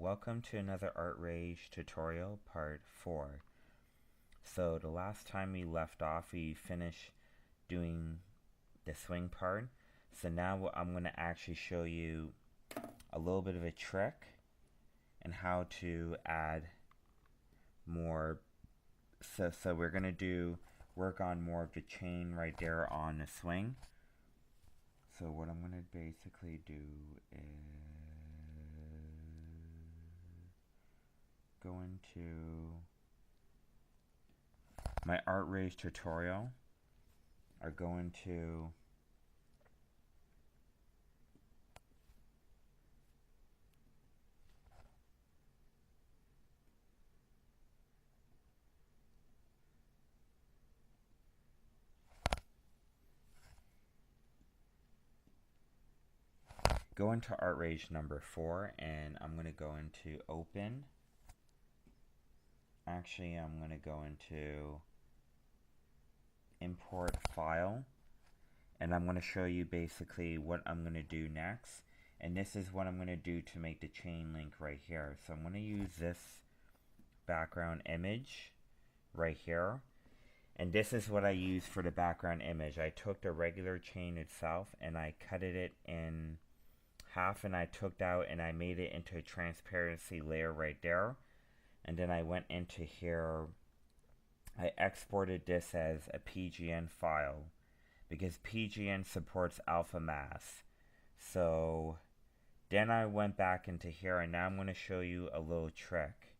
welcome to another ArtRage tutorial part 4. So the last time we left off we finished doing the swing part. So now I'm going to actually show you a little bit of a trick and how to add more. So we're going to work on more of the chain right there on the swing. So what I'm going to basically do is go into my ArtRage tutorial. Are going to go into ArtRage number 4, and I'm going to go into open. Actually, I'm going to go into import file, and I'm going to show you basically what I'm going to do next. And this is what I'm going to do to make the chain link right here. So I'm going to use this background image right here. And this is what I use for the background image. I took the regular chain itself and I cut it in half, and I took out and I made it into a transparency layer right there. And then I went into here, I exported this as a PGN file because PGN supports alpha mask. So then I went back into here, and now I'm going to show you a little trick.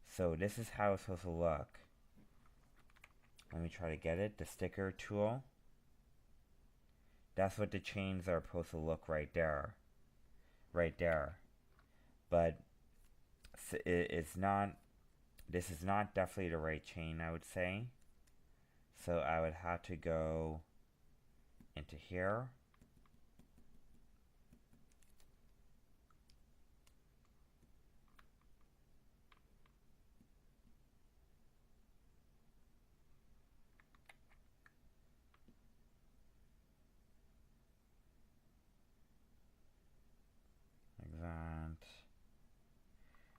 So this is how it's supposed to look. Let me try to get it. The sticker tool. That's what the chains are supposed to look right there. Right there. But it's not, this is not definitely the right chain, I would say. So I would have to go into here. Like that.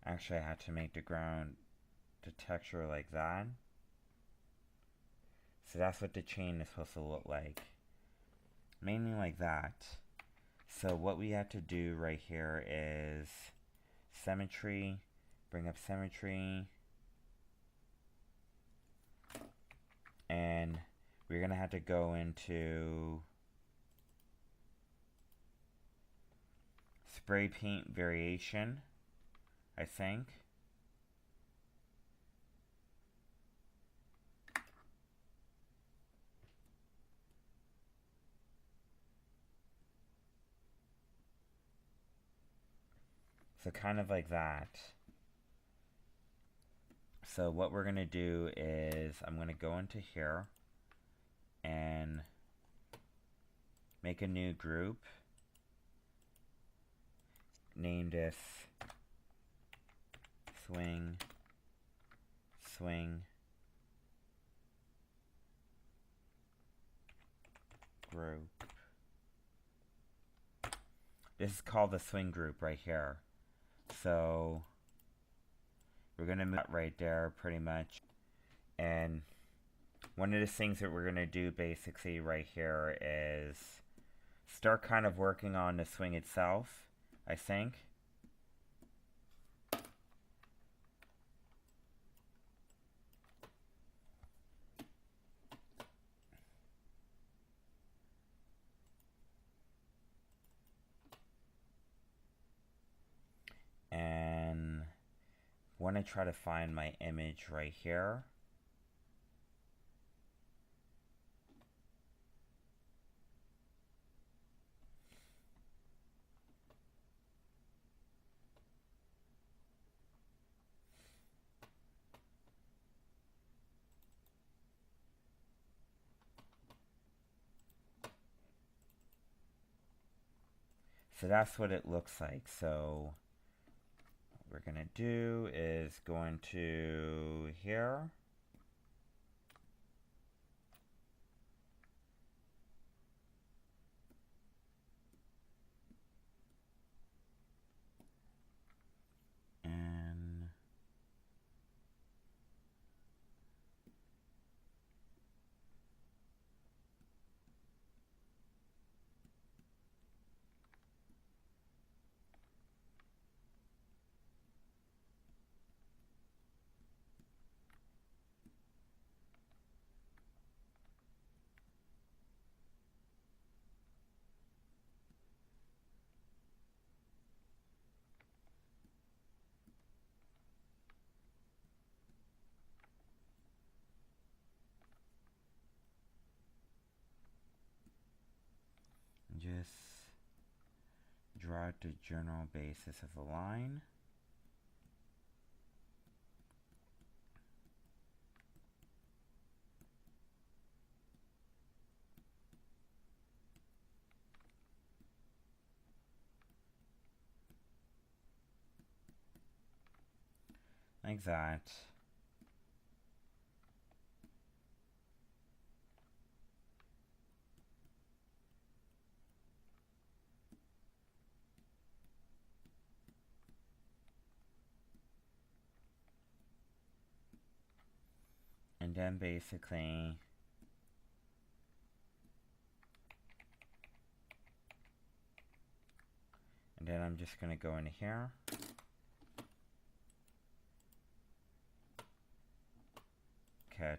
Actually, I had to make the texture like that. So that's what the chain is supposed to look like. Mainly like that. So what we have to do right here is symmetry, bring up symmetry, and we're going to have to go into spray paint variation, I think. So kind of like that. So what we're going to do is I'm going to go into here and make a new group. Name this swing group. This is called the swing group right here. So we're going to move that right there pretty much. And one of the things that we're going to do basically right here is start kind of working on the swing itself, I think. And want to try to find my image right here. So that's what it looks like. So what we're going to do is go into here. just draw the general basis of the line. Like that. And then basically and then I'm just going to go into here. Cut.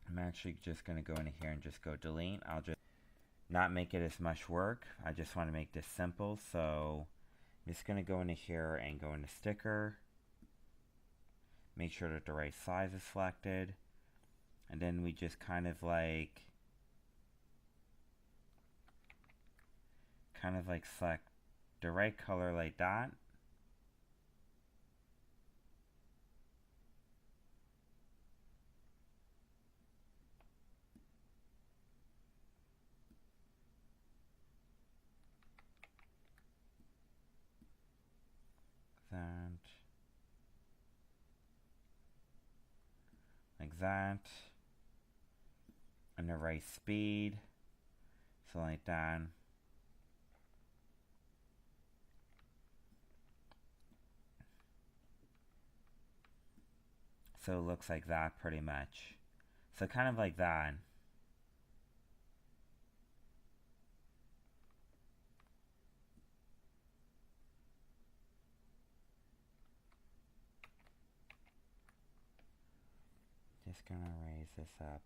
I'm actually just going to go into here and just go delete. I'll just not make it as much work. I just want to make this simple. So I'm just going to go into here and go into sticker. Make sure that the right size is selected. And then we just kind of like select the right color like that. Like that. And the right speed. So like that. So it looks like that pretty much. So kind of like that. Just gonna raise this up.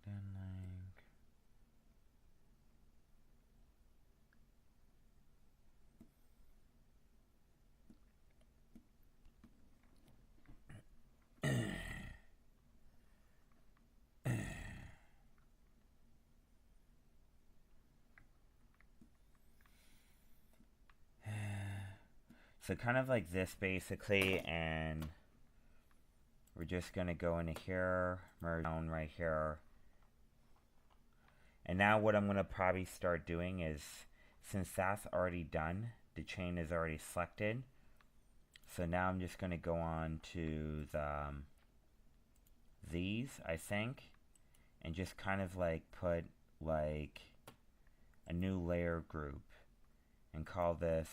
Then like so kind of like this basically, and we're just gonna go into here, merge down right here. And now what I'm gonna probably start doing is, since that's already done, the chain is already selected. So now I'm just gonna go on to the these, I think, and just kind of like put like a new layer group and call this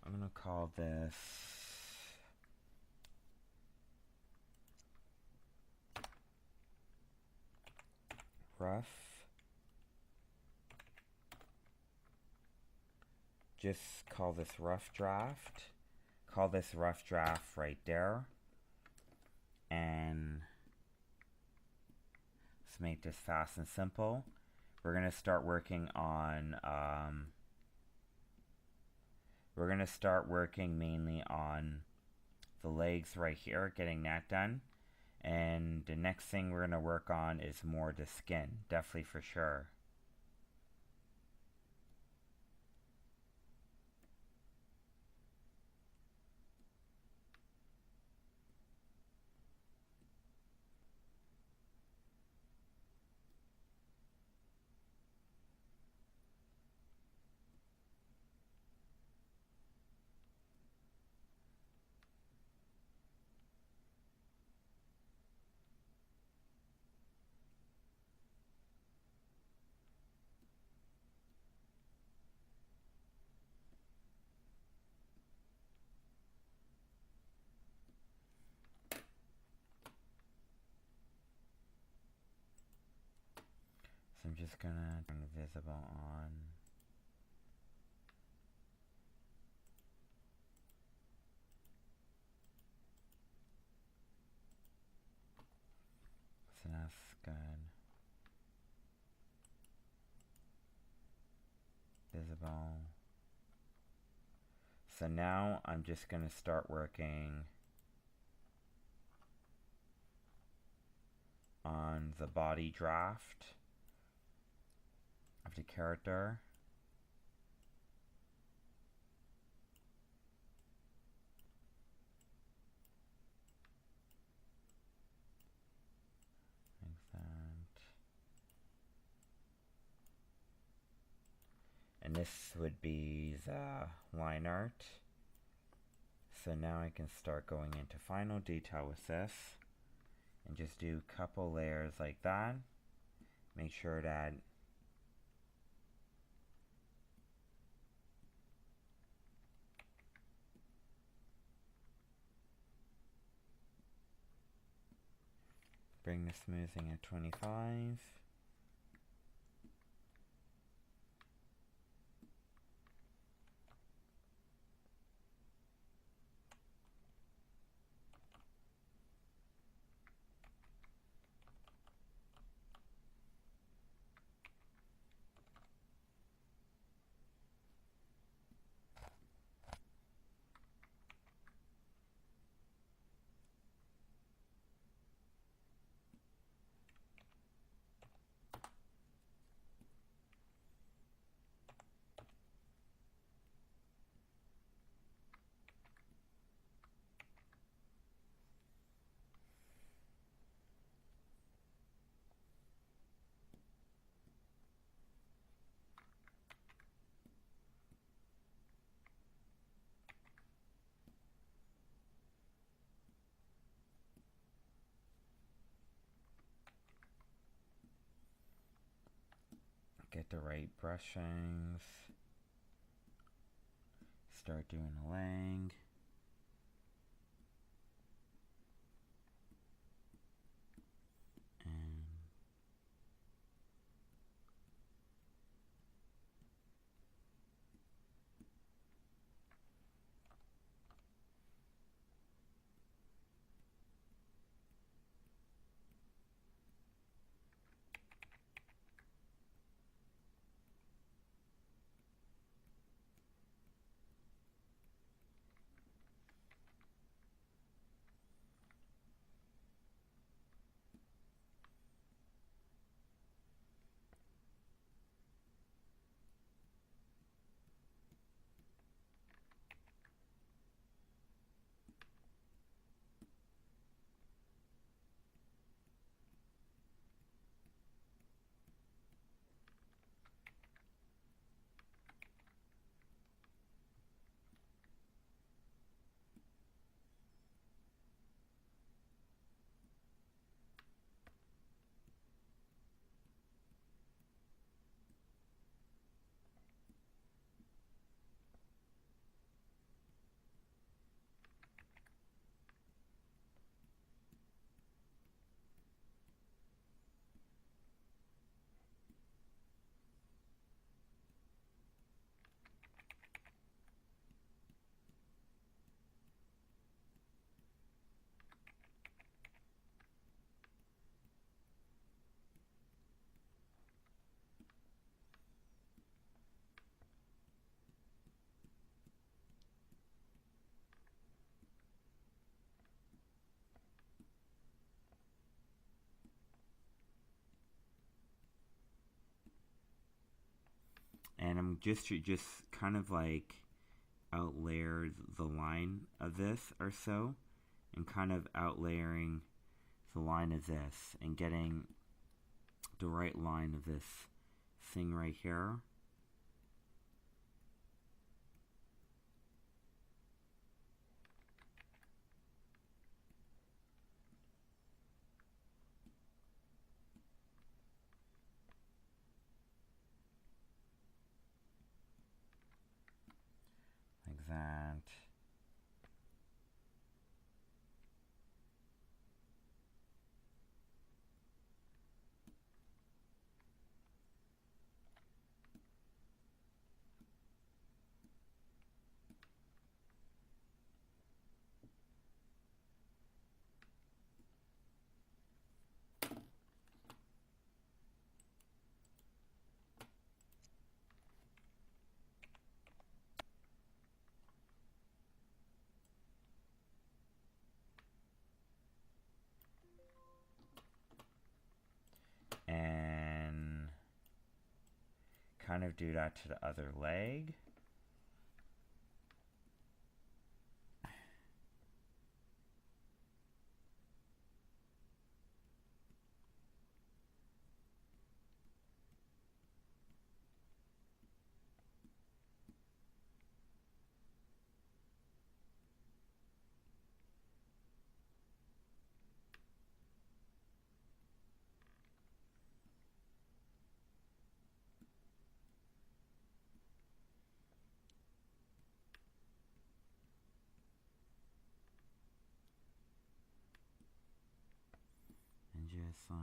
I'm gonna call this rough. Just call this rough draft. Call this rough draft right there. And let's make this fast and simple. We're gonna start working on mainly on the legs right here, getting that done. And the next thing we're gonna work on is more the skin, definitely for sure. I'm just gonna turn visible on. So that's good. Visible. So now I'm just gonna start working on the body draft of the character. Like that. And this would be the line art. So now I can start going into final detail with this and just do a couple layers like that. Make sure that bring the smoothing at 25. Get the right brushings. Start doing a laying. And I'm just kind of like outlayer the line of this or so, and kind of outlayering the line of this and getting the right line of this thing right here. Like that. kind of do that to the other leg. And just like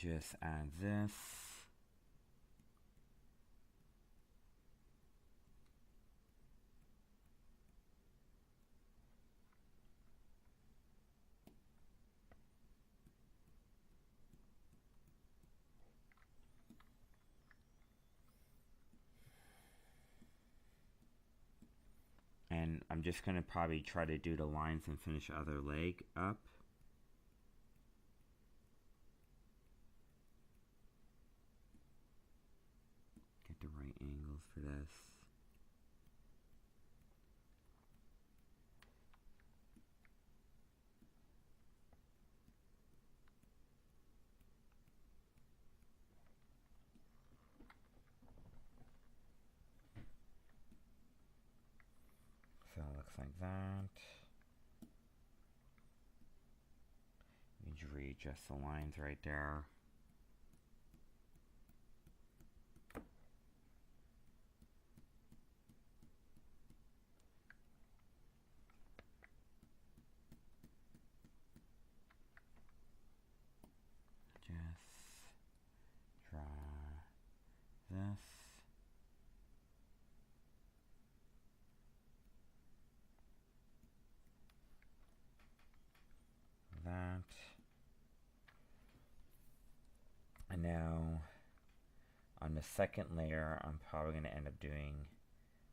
just add this. And I'm just going to probably try to do the lines and finish other leg up. Get the right angles for this. So it looks like that. You can readjust the lines right there. Just draw this. That. And now on the second layer, I'm probably going to end up doing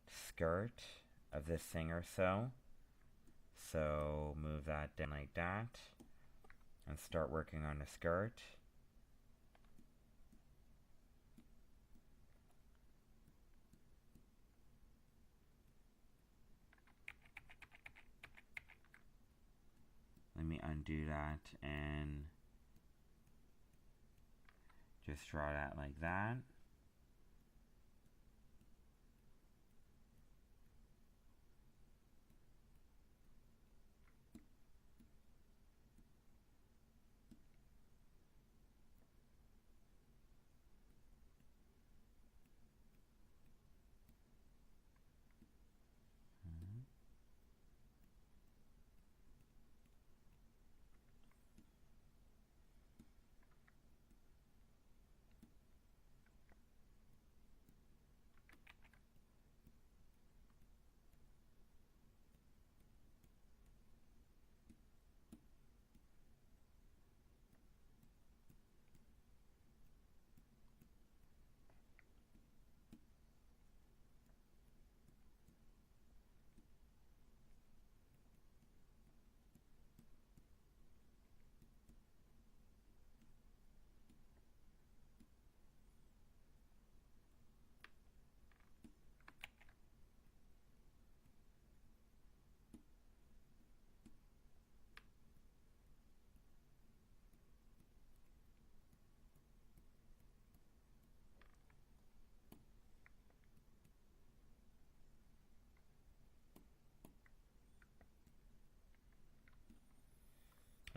skirt of this thing or so. So move that down like that and start working on the skirt. Let me undo that and just draw that like that.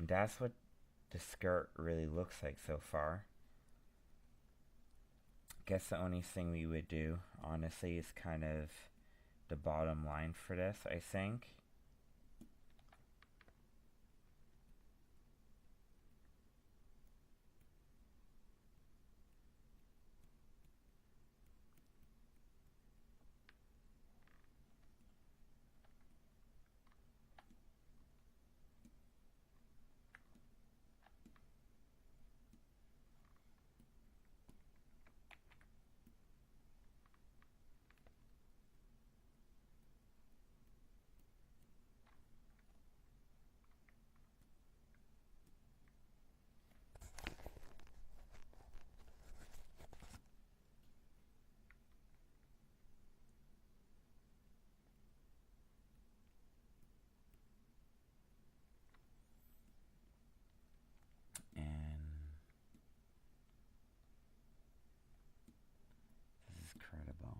And that's what the skirt really looks like so far. Guess the only thing we would do, honestly, is kind of the bottom line for this, I think. And this is credible.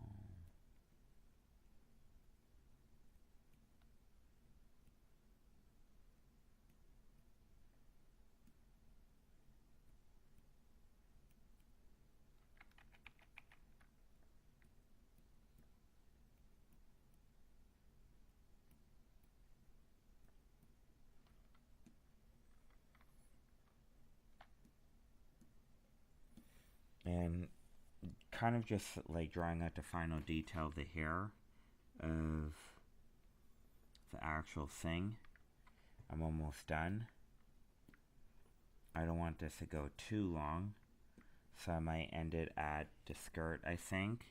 And kind of just like drawing out the final detail of the hair of the actual thing. I'm almost done. I don't want this to go too long, so I might end it at the skirt, I think.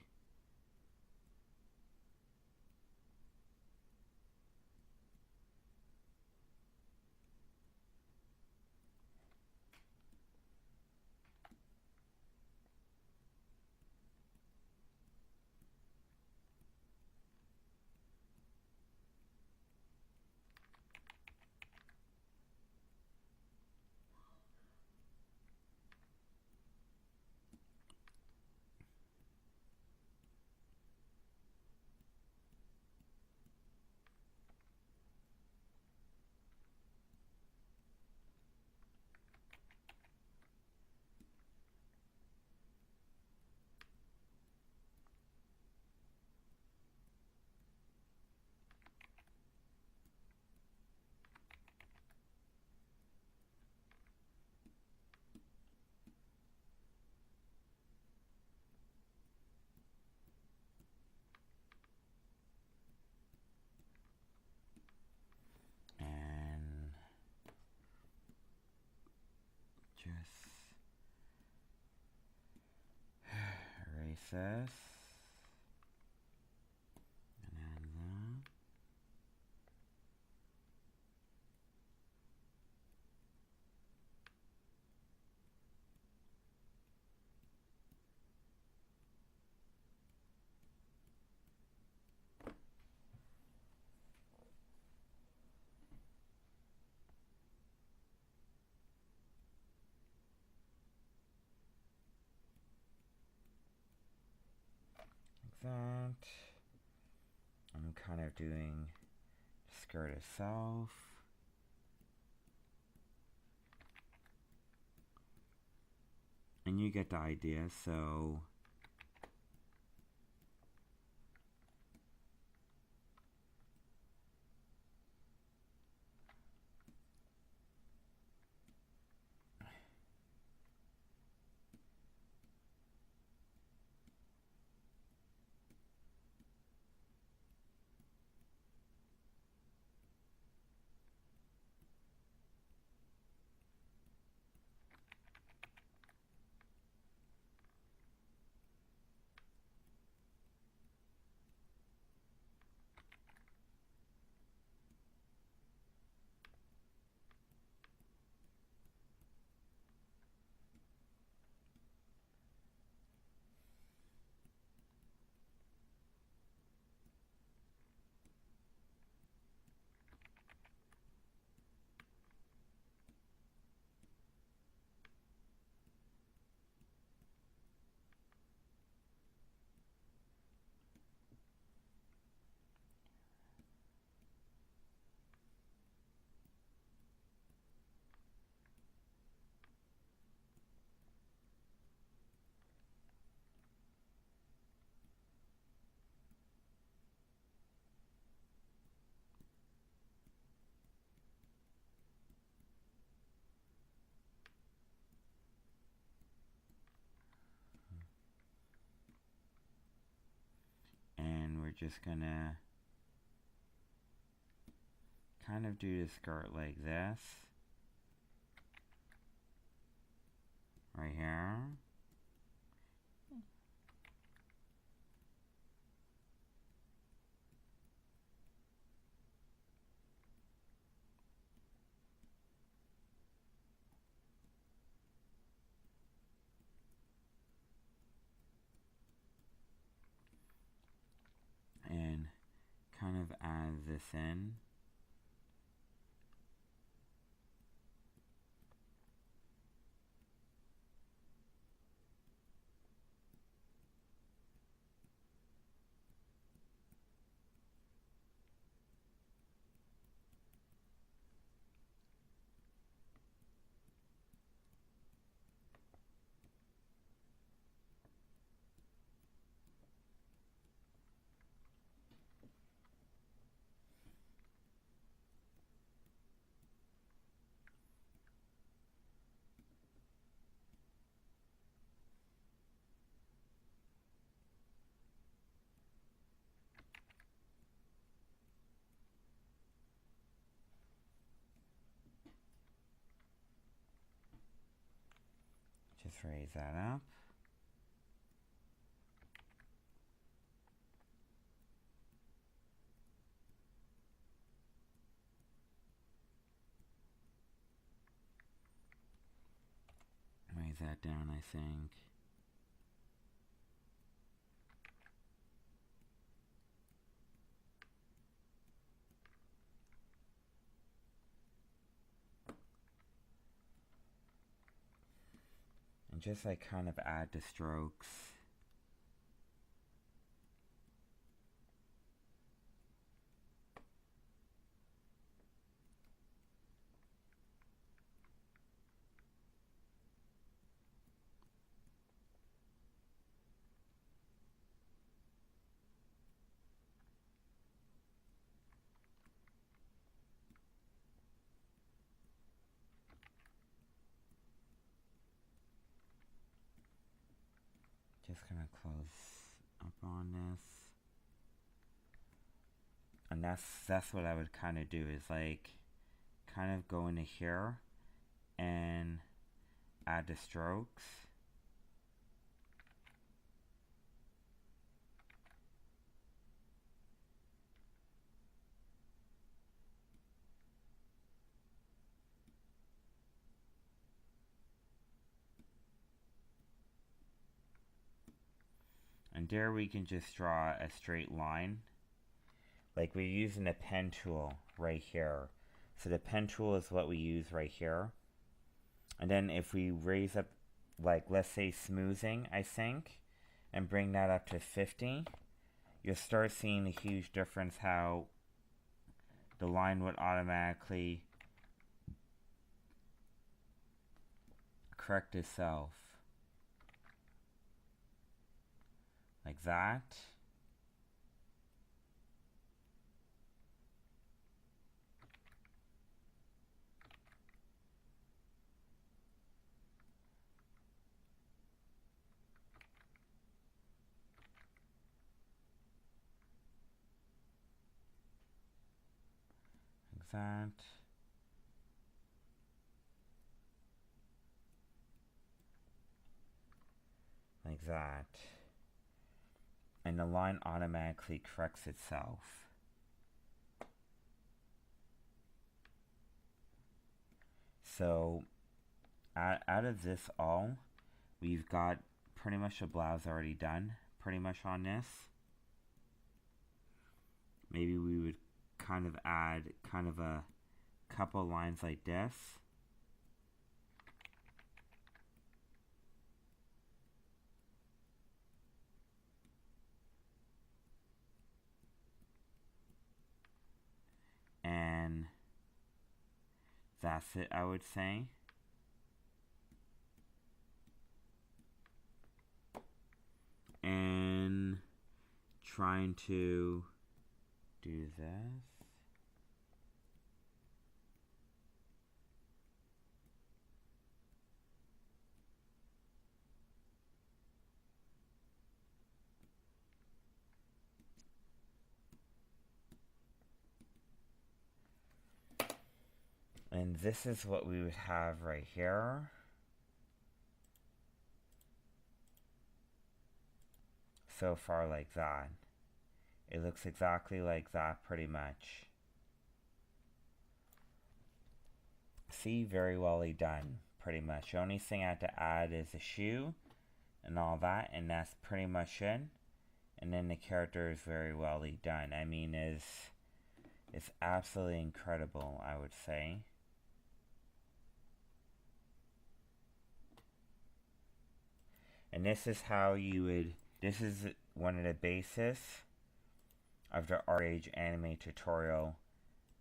And just erase this. And add that. Like that. I'm kind of doing the skirt itself. And you get the idea, so just gonna kind of do the skirt like this. Right here. And kind of add this in. Just raise that up. Raise that down, I think. And just like kind of add the strokes. Just gonna close up on this. And that's what I would kind of do, is like kind of go into here and add the strokes. And there we can just draw a straight line. Like we're using a pen tool right here. So the pen tool is what we use right here. And then if we raise up, like let's say smoothing, I think, and bring that up to 50, you'll start seeing a huge difference how the line would automatically correct itself. Like that. Like that. Like that. And the line automatically corrects itself. So out of this all, we've got pretty much the blouse already done, pretty much on this. Maybe we would kind of add kind of a couple lines like this. And that's it, I would say. And trying to do this. And this is what we would have right here. So far like that. It looks exactly like that pretty much. See, very well done, pretty much. The only thing I have to add is a shoe and all that, and that's pretty much it. And then the character is very well done. I mean, it's absolutely incredible, I would say. And this is how you would, this is one of the basis of the ArtRage anime tutorial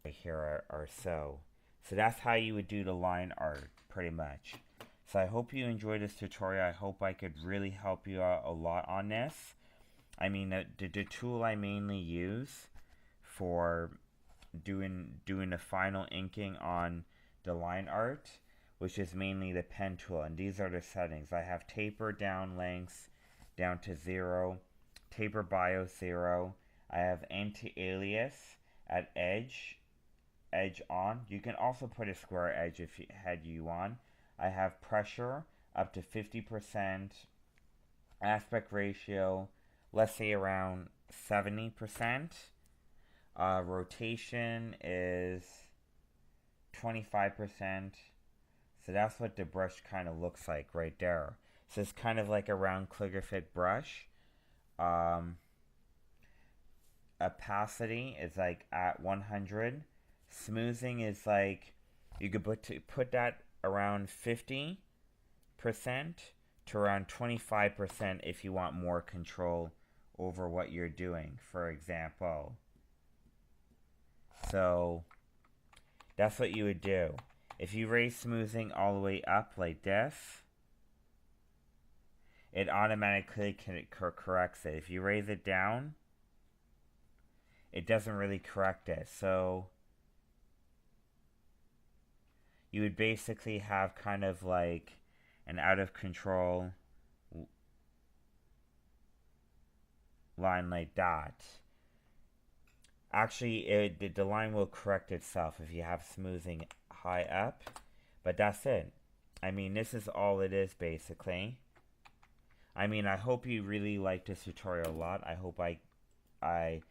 right here or so. So that's how you would do the line art, pretty much. So I hope you enjoyed this tutorial. I hope I could really help you out a lot on this. I mean, the tool I mainly use for doing the final inking on the line art, which is mainly the pen tool, and these are the settings. I have taper down length down to 0, taper BIOS 0. I have anti-alias at edge on. You can also put a square edge if you had you on. I have pressure up to 50%, aspect ratio, let's say around 70%. Rotation is 25%. So that's what the brush kind of looks like right there. So it's kind of like a round clear fit brush. Opacity is like at 100. Smoothing is like, you could put that around 50% to around 25% if you want more control over what you're doing, for example. So that's what you would do. If you raise smoothing all the way up like this, it automatically corrects it. If you raise it down, it doesn't really correct it. So you would basically have kind of like an out of control line like that. Actually, the line will correct itself if you have smoothing high up, but that's it. I mean, this is all it is basically. I mean, I hope you really like this tutorial a lot. I hope I've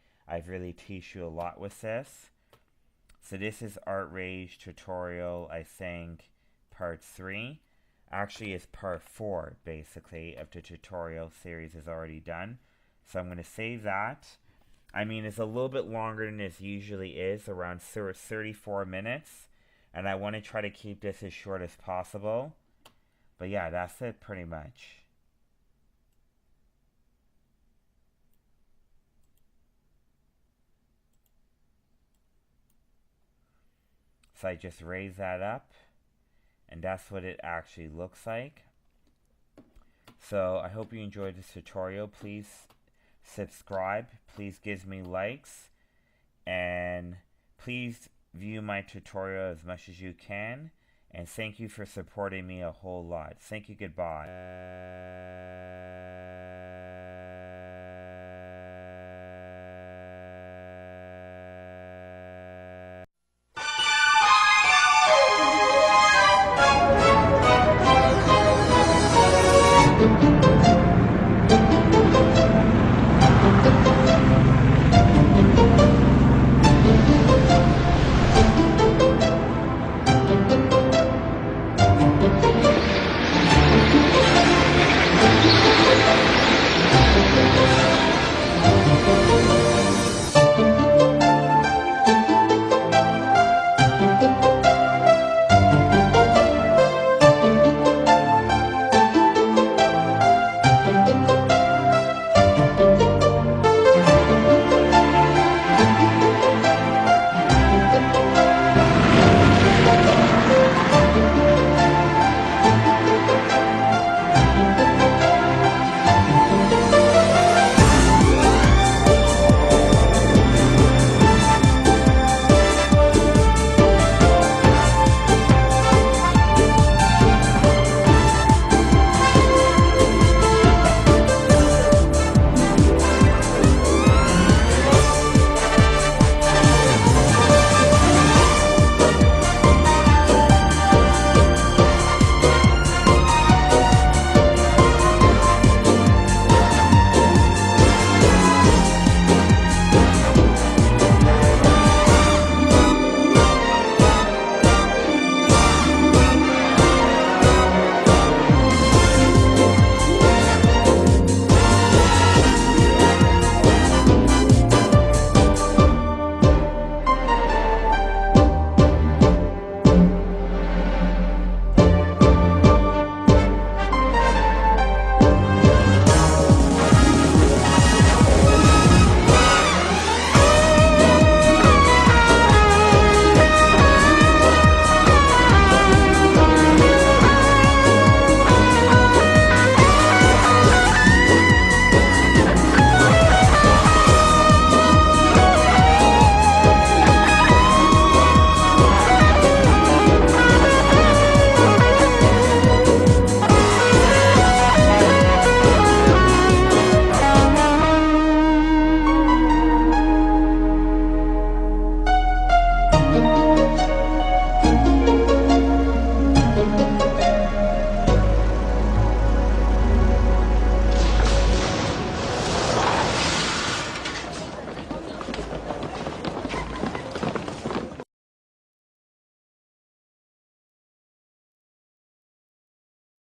really teach you a lot with this. So this is ArtRage tutorial, I think, part 3. Actually, it's part 4, basically, of the tutorial series is already done. So I'm going to save that. I mean, it's a little bit longer than this usually is, around 34 minutes. And I want to try to keep this as short as possible. But yeah, that's it pretty much. So I just raise that up, and that's what it actually looks like. So I hope you enjoyed this tutorial. Please subscribe, please give me likes, and please view my tutorial as much as you can. And thank you for supporting me a whole lot. Thank you, goodbye.